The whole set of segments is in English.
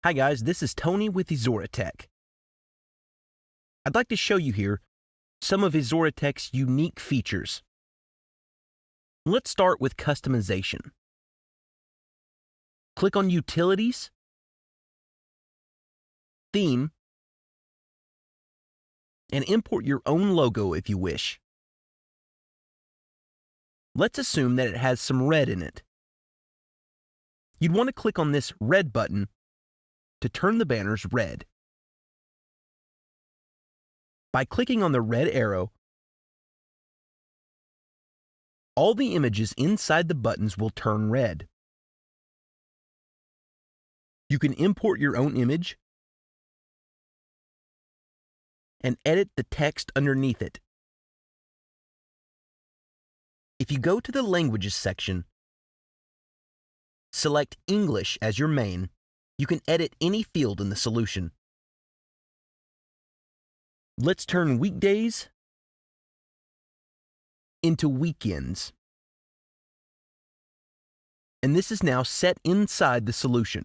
Hi guys, this is Tony with Isoratec. I'd like to show you here some of Isoratec's unique features. Let's start with customization. Click on Utilities, Theme, and import your own logo if you wish. Let's assume that it has some red in it. You'd want to click on this red button to turn the banners red. By clicking on the red arrow, all the images inside the buttons will turn red. You can import your own image and edit the text underneath it. If you go to the Languages section, select English as your main, you can edit any field in the solution. Let's turn weekdays into weekends. And this is now set inside the solution.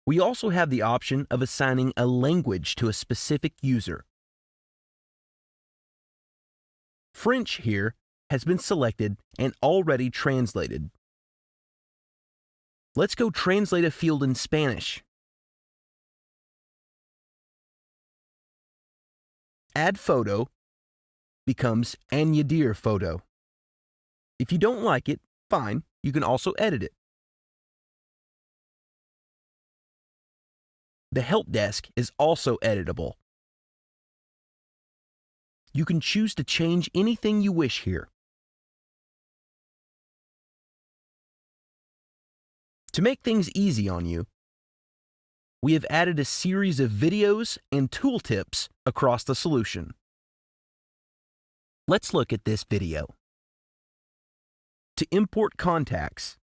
We also have the option of assigning a language to a specific user. French here has been selected and already translated. Let's go translate a field in Spanish. Add photo becomes añadir photo. If you don't like it, fine, you can also edit it. The help desk is also editable. You can choose to change anything you wish here. To make things easy on you, we have added a series of videos and tooltips across the solution. Let's look at this video. To import contacts,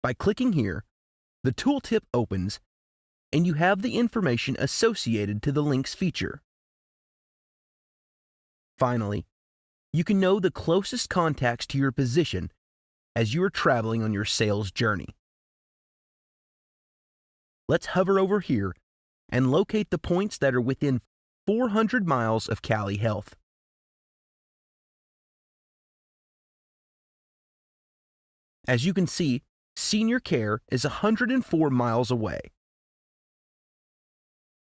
by clicking here, the tooltip opens and you have the information associated to the links feature. Finally, you can know the closest contacts to your position as you are traveling on your sales journey. Let's hover over here and locate the points that are within 400 miles of Cali Health. As you can see, Senior Care is 104 miles away.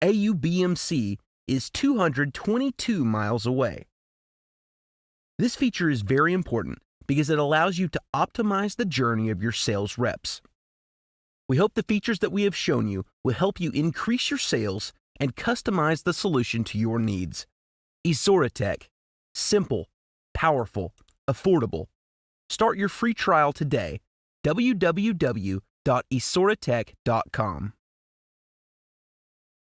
AUBMC is 222 miles away. This feature is very important because it allows you to optimize the journey of your sales reps. We hope the features that we have shown you will help you increase your sales and customize the solution to your needs. Isoratec. Simple, powerful, affordable. Start your free trial today. www.isoratec.com